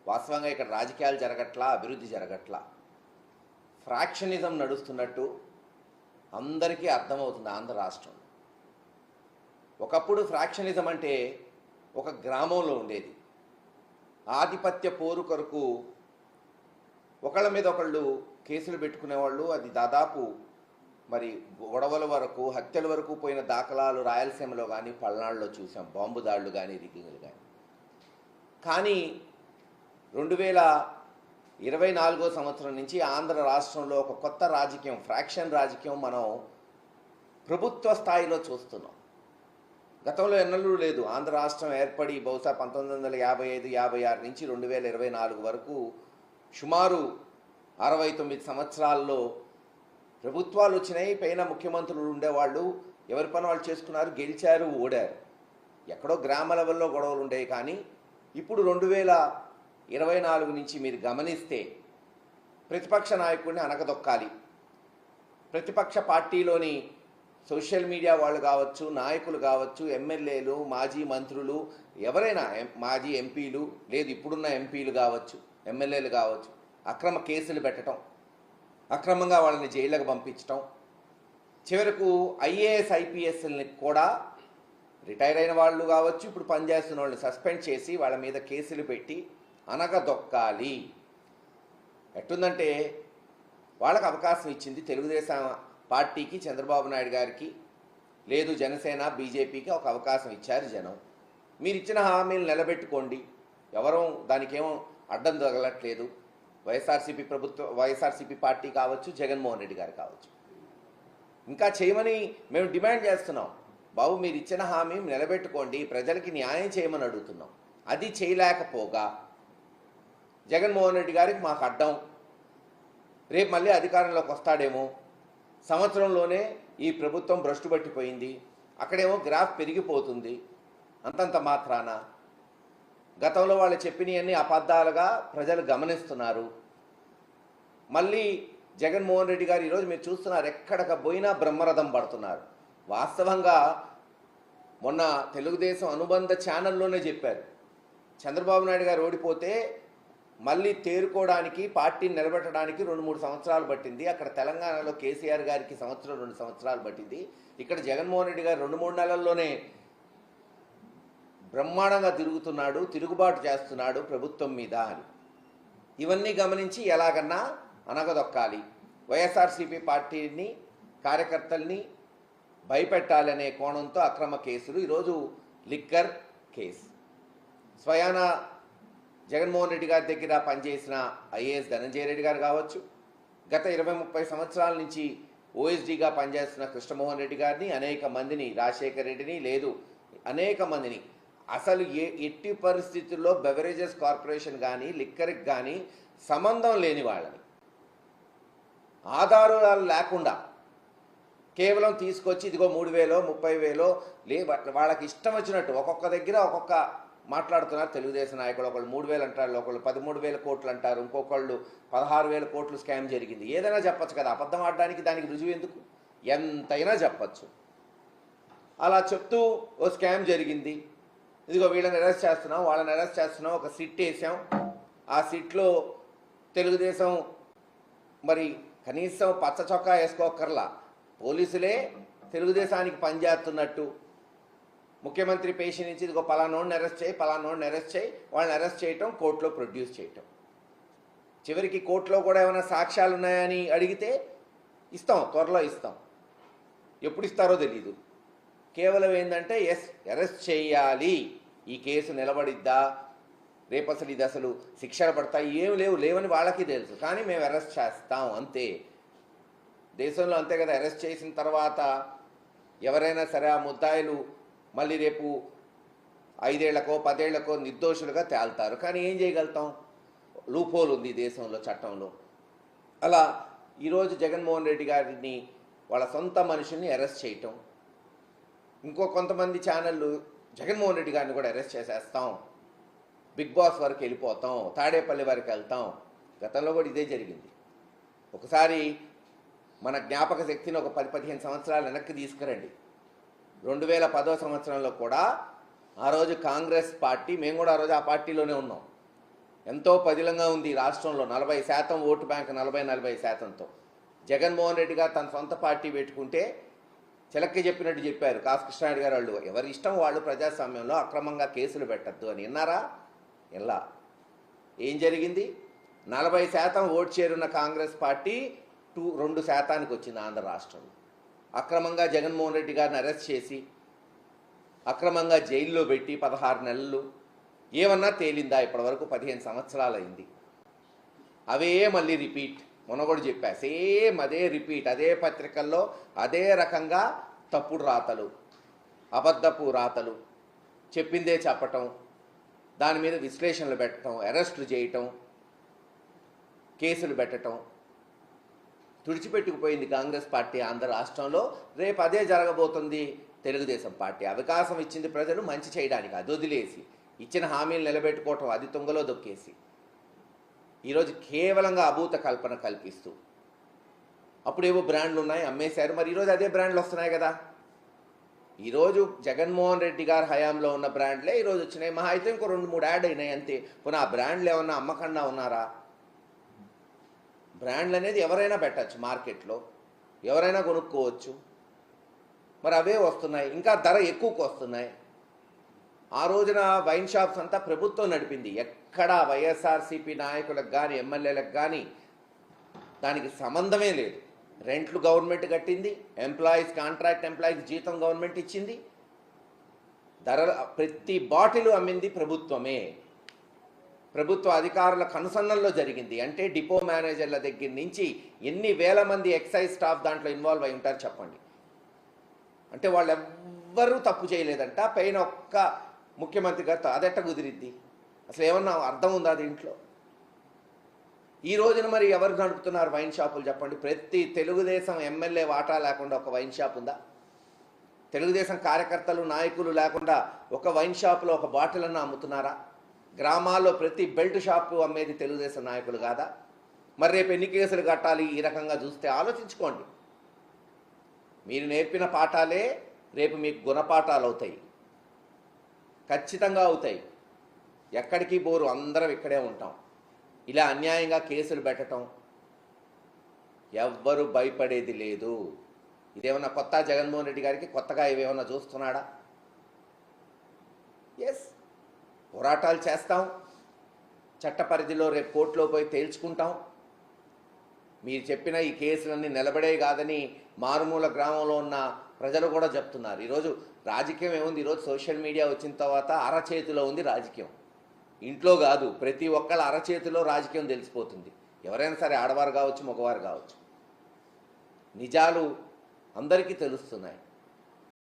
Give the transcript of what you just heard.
వాస్తవంగా ఇక్కడ రాజకీయాలు జరగట్లా, అభివృద్ధి జరగట్లా, ఫ్రాక్షనిజం నడుస్తున్నట్టు అందరికీ అర్థమవుతుంది ఆంధ్ర రాష్ట్రంలో. ఒకప్పుడు ఫ్రాక్షనిజం అంటే ఒక గ్రామంలో ఉండేది. ఆధిపత్య పోరు కొరకు ఒకళ్ళ మీద ఒకళ్ళు కేసులు పెట్టుకునేవాళ్ళు. అది దాదాపు మరి గొడవల వరకు, హత్యల వరకు పోయిన దాఖలాలు రాయలసీమలో కానీ పల్నాడులో చూసాం, బాంబు దాడులు కానీ రిగ్గింగ్లు కానీ. కానీ 2024 సంవత్సరం నుంచి ఆంధ్ర రాష్ట్రంలో ఒక కొత్త రాజకీయం, ఫ్రాక్షన్ రాజకీయం మనం ప్రభుత్వ స్థాయిలో చూస్తున్నాం. గతంలో ఎన్నడూ లేదు. ఆంధ్ర రాష్ట్రం ఏర్పడి బహుశా 1955-56 నుంచి 2024 వరకు సుమారు 69 సంవత్సరాల్లో ప్రభుత్వాలు వచ్చినాయి. పైన ముఖ్యమంత్రులు ఉండేవాళ్ళు, ఎవరి పని వాళ్ళు చేసుకున్నారు, గెలిచారు, ఓడారు. ఎక్కడో గ్రామ లెవెల్లో గొడవలు ఉండేవి. కానీ ఇప్పుడు 2024 నుంచి మీరు గమనిస్తే ప్రతిపక్ష నాయకుడిని అనగదొక్కాలి. ప్రతిపక్ష పార్టీలోని సోషల్ మీడియా వాళ్ళు కావచ్చు, నాయకులు కావచ్చు, ఎమ్మెల్యేలు, మాజీ మంత్రులు, ఎవరైనా, మాజీ ఎంపీలు, లేదు ఇప్పుడున్న ఎంపీలు కావచ్చు, ఎమ్మెల్యేలు కావచ్చు, అక్రమ కేసులు పెట్టడం, అక్రమంగా వాళ్ళని జైళ్ళకు పంపించడం, చివరకు ఐఏఎస్ ఐపీఎస్ని కూడా రిటైర్ అయిన వాళ్ళు కావచ్చు, ఇప్పుడు పనిచేస్తున్న వాళ్ళని సస్పెండ్ చేసి వాళ్ళ మీద కేసులు పెట్టి అనగదొక్కాలి. ఎట్టుందంటే వాళ్ళకు అవకాశం ఇచ్చింది తెలుగుదేశం పార్టీకి, చంద్రబాబు నాయుడు గారికి, లేదు జనసేన బీజేపీకి ఒక అవకాశం ఇచ్చారు జనం. మీరు ఇచ్చిన హామీలు నిలబెట్టుకోండి, ఎవరూ దానికేమో అడ్డం తగలట్లేదు. వైఎస్ఆర్సీపీ పార్టీ కావచ్చు, జగన్మోహన్ రెడ్డి గారు కావచ్చు, ఇంకా చేయమని మేము డిమాండ్ చేస్తున్నాం. బాబు మీరు ఇచ్చిన హామీ నిలబెట్టుకోండి, ప్రజలకి న్యాయం చేయమని అడుగుతున్నాం. అది చేయలేకపోగా జగన్మోహన్ రెడ్డి గారికి మాకు అడ్డం, రేపు మళ్ళీ అధికారంలోకి వస్తాడేమో, సంవత్సరంలోనే ఈ ప్రభుత్వం భ్రష్టు పట్టిపోయింది, అక్కడేమో గ్రాఫ్ పెరిగిపోతుంది, అంతంత మాత్రాన గతంలో వాళ్ళు చెప్పినవన్నీ అబద్ధాలుగా ప్రజలు గమనిస్తున్నారు. మళ్ళీ జగన్మోహన్ రెడ్డి గారు ఈరోజు మీరు చూస్తున్నారు, ఎక్కడికి పోయినా బ్రహ్మరథం పడుతున్నారు. వాస్తవంగా మొన్న తెలుగుదేశం అనుబంధ ఛానల్లోనే చెప్పారు, చంద్రబాబు నాయుడు గారు ఓడిపోతే మళ్ళీ తేరుకోవడానికి, పార్టీని నిలబెట్టడానికి 2-3 సంవత్సరాలు పట్టింది. అక్కడ తెలంగాణలో కేసీఆర్ గారికి 1-2 సంవత్సరాలు పట్టింది. ఇక్కడ జగన్మోహన్ రెడ్డి గారు 2-3 నెలల్లోనే బ్రహ్మాండంగా తిరుగుతున్నాడు, తిరుగుబాటు చేస్తున్నాడు ప్రభుత్వం మీద అని. ఇవన్నీ గమనించి ఎలాగన్నా అనగదొక్కాలి, వైఎస్ఆర్సీపీ పార్టీని, కార్యకర్తల్ని భయపెట్టాలనే కోణంతో అక్రమ కేసులు. ఈరోజు లిక్కర్ కేసు, స్వయాన జగన్మోహన్ రెడ్డి గారి దగ్గర పనిచేసిన ఐఏఎస్ ధనంజయ రెడ్డి గారు కావచ్చు, గత 20-30 సంవత్సరాల నుంచి ఓఎస్డీగా పనిచేస్తున్న కృష్ణమోహన్ రెడ్డి గారిని, అనేక మందిని, రాజశేఖర్ రెడ్డిని, లేదు అనేక మందిని, అసలు ఎట్టి పరిస్థితుల్లో బెవరేజెస్ కార్పొరేషన్ కానీ లిక్కర్కి కానీ సంబంధం లేని వాళ్ళని ఆధారాలు లేకుండా కేవలం తీసుకొచ్చి ఇదిగో 3,000 30,000 వాళ్ళకి ఇష్టం వచ్చినట్టు ఒక్కొక్క దగ్గర ఒక్కొక్క మాట్లాడుతున్నారు తెలుగుదేశం నాయకులు. ఒకళ్ళు 3,000 అంటారు, ఒకళ్ళు 13,000 కోట్లు అంటారు, ఇంకొకళ్ళు 16,000 కోట్లు స్కామ్ జరిగింది. ఏదైనా చెప్పచ్చు కదా, అబద్ధం ఆడడానికి దానికి రుజువు ఎందుకు? ఎంతైనా చెప్పచ్చు. అలా చెప్తూ ఓ స్కామ్ జరిగింది, ఇదిగో వీళ్ళని అరెస్ట్ చేస్తున్నాం, వాళ్ళని అరెస్ట్ చేస్తున్నాం, ఒక సిట్ వేసాం, ఆ సిట్లో తెలుగుదేశం మరి కనీసం పచ్చ చొక్కా వేసుకోకర్లా, పోలీసులే తెలుగుదేశానికి పనిచేస్తున్నట్టు ముఖ్యమంత్రి పేషి నుంచి ఇదిగో పలానోడిని అరెస్ట్ చేయి, పలానోడిని అరెస్ట్ చేయి, వాళ్ళని అరెస్ట్ చేయటం, కోర్టులో ప్రొడ్యూస్ చేయటం. చివరికి కోర్టులో కూడా ఏమైనా సాక్ష్యాలు ఉన్నాయని అడిగితే ఇస్తాం, త్వరలో ఇస్తాం, ఎప్పుడు ఇస్తారో తెలీదు. కేవలం ఏంటంటే ఎస్ అరెస్ట్ చేయాలి, ఈ కేసు నిలబడిద్దా, రేపు అసలు ఇది అసలు శిక్షలు పడతాయి, ఏమి లేవని వాళ్ళకి తెలుసు, కానీ మేము అరెస్ట్ చేస్తాం అంతే. దేశంలో అంతే కదా, అరెస్ట్ చేసిన తర్వాత ఎవరైనా సరే ఆ ముద్దాయిలు మళ్ళీ రేపు 5 ఏళ్లకో 10 ఏళ్లకో నిర్దోషులుగా తేల్తారు. కానీ ఏం చేయగలుగుతాం, లూపోల్ ఉంది దేశంలో, చట్టంలో. అలా ఈరోజు జగన్మోహన్ రెడ్డి గారిని వాళ్ళ సొంత మనుషుల్ని అరెస్ట్ చేయటం, ఇంకో కొంతమంది ఛానళ్ళు జగన్మోహన్ రెడ్డి గారిని కూడా అరెస్ట్ చేసేస్తాం, బిగ్ బాస్ వరకు వెళ్ళిపోతాం, తాడేపల్లి వరకు వెళ్తాం. గతంలో కూడా ఇదే జరిగింది. ఒకసారి మన జ్ఞాపక శక్తిని ఒక 10-15 సంవత్సరాలు వెనక్కి తీసుకురండి. 2010 సంవత్సరంలో కూడా ఆ రోజు కాంగ్రెస్ పార్టీ, మేము కూడా ఆ రోజు ఆ పార్టీలోనే ఉన్నాం, ఎంతో పదిలంగా ఉంది ఈ రాష్ట్రంలో. 40% ఓటు బ్యాంక్ 40-40%తో జగన్మోహన్ రెడ్డి గారు తన సొంత పార్టీ పెట్టుకుంటే చిలక్కి చెప్పినట్టు చెప్పారు కాసు కృష్ణారెడ్డి గారు. వాళ్ళు ఎవరి ఇష్టం వాళ్ళు ప్రజాస్వామ్యంలో అక్రమంగా కేసులు పెట్టద్దు అని విన్నారా? ఎలా ఏం జరిగింది? 40% ఓటు చేరున్న కాంగ్రెస్ పార్టీ 2% వచ్చింది ఆంధ్ర రాష్ట్రంలో. అక్రమంగా జగన్మోహన్ రెడ్డి గారిని అరెస్ట్ చేసి అక్రమంగా జైల్లో పెట్టి 16 నెలలు ఏమన్నా తేలిందా? ఇప్పటివరకు 15 సంవత్సరాలు అయింది. అవే మళ్ళీ రిపీట్. మొన్న కూడా చెప్పా, సేమ్ అదే రిపీట్. అదే పత్రికల్లో అదే రకంగా తప్పుడు రాతలు, అబద్ధపు రాతలు, చెప్పిందే చెప్పటం, దాని మీద విశ్లేషణలు పెట్టడం, అరెస్టులు చేయటం, కేసులు పెట్టడం. తుడిచిపెట్టుకుపోయింది కాంగ్రెస్ పార్టీ ఆంధ్ర రాష్ట్రంలో. రేపు అదే జరగబోతుంది తెలుగుదేశం పార్టీ. అవకాశం ఇచ్చింది ప్రజలు మంచి చేయడానికి, అది వదిలేసి ఇచ్చిన హామీలు నిలబెట్టుకోవటం అది తుంగలో దొక్కేసి ఈరోజు కేవలంగా అభూత కల్పన కల్పిస్తూ అప్పుడేవో బ్రాండ్లు ఉన్నాయి అమ్మేశారు. మరి ఈరోజు అదే బ్రాండ్లు వస్తున్నాయి కదా. ఈరోజు జగన్మోహన్ రెడ్డి గారి హయాంలో ఉన్న బ్రాండ్లే ఈరోజు వచ్చినాయి. మహా అయితే ఇంకో 2-3 యాడ్ అయినాయి అంతే. పోనీ ఆ బ్రాండ్లు ఏమన్నా అమ్మకుండా ఉన్నారా? బ్రాండ్లు అనేది ఎవరైనా పెట్టచ్చు, మార్కెట్లో ఎవరైనా కొనుక్కోవచ్చు. మరి అవే వస్తున్నాయి, ఇంకా ధర ఎక్కువకు వస్తున్నాయి. ఆ రోజున వైన్ షాప్స్ అంతా ప్రభుత్వం నడిపింది. ఎక్కడా వైఎస్ఆర్సీపీ నాయకులకు కానీ ఎమ్మెల్యేలకు కానీ దానికి సంబంధమే లేదు. రెంట్లు గవర్నమెంట్ కట్టింది, ఎంప్లాయీస్ కాంట్రాక్ట్ ఎంప్లాయీస్ జీతం గవర్నమెంట్ ఇచ్చింది, ధర ప్రతి బాటిల్ అమ్మింది ప్రభుత్వమే. ప్రభుత్వ అధికారుల కనుసన్నల్లో జరిగింది. అంటే డిపో మేనేజర్ల దగ్గర నుంచి ఎన్ని వేల మంది ఎక్సైజ్ స్టాఫ్ దాంట్లో ఇన్వాల్వ్ అయి ఉంటారు చెప్పండి. అంటే వాళ్ళు ఎవ్వరూ తప్పు చేయలేదంట. పైన ఒక్క ముఖ్యమంత్రి గారితో అదెట్ట కుదిరిద్ది? అసలు ఏమన్నా అర్థం ఉందా దీంట్లో? ఈ రోజున మరి ఎవరు నడుపుతున్నారు వైన్ షాపులు చెప్పండి? ప్రతి తెలుగుదేశం ఎమ్మెల్యే వాటా లేకుండా ఒక వైన్ షాప్ ఉందా? తెలుగుదేశం కార్యకర్తలు నాయకులు లేకుండా ఒక వైన్ షాపులో ఒక బాటిల్ అన్న అమ్ముతున్నారా? గ్రామాల్లో ప్రతి బెల్ట్ షాపు అమ్మేది తెలుగుదేశం నాయకులు కాదా? మరి రేపు ఎన్ని కేసులు కట్టాలి? ఈ రకంగా చూస్తే ఆలోచించుకోండి. మీరు నేర్పిన పాఠాలే రేపు మీకు గుణపాఠాలు అవుతాయి, ఖచ్చితంగా అవుతాయి. ఎక్కడికి బోరు, అందరం ఇక్కడే ఉంటాం. ఇలా అన్యాయంగా కేసులు పెట్టడం ఎవ్వరూ భయపడేది లేదు. ఇదేమన్నా కొత్త జగన్మోహన్ రెడ్డి గారికి? కొత్తగా ఇవేమన్నా చూస్తున్నాడా? ఎస్, పోరాటాలు చేస్తాం, చట్ట పరిధిలో రేపు కోర్టులో పోయి తేల్చుకుంటాం. మీరు చెప్పిన ఈ కేసులన్నీ నిలబడే కాదని మారుమూల గ్రామంలో ఉన్న ప్రజలు కూడా చెప్తున్నారు. ఈరోజు రాజకీయం ఏముంది? ఈరోజు సోషల్ మీడియా వచ్చిన తర్వాత అరచేతిలో ఉంది రాజకీయం. ఇంట్లో కాదు, ప్రతి ఒక్కళ్ళ అరచేతిలో రాజకీయం తెలిసిపోతుంది. ఎవరైనా సరే, ఆడవారు కావచ్చు, మగవారు కావచ్చు. నిజాలు అందరికీ తెలుస్తున్నాయి.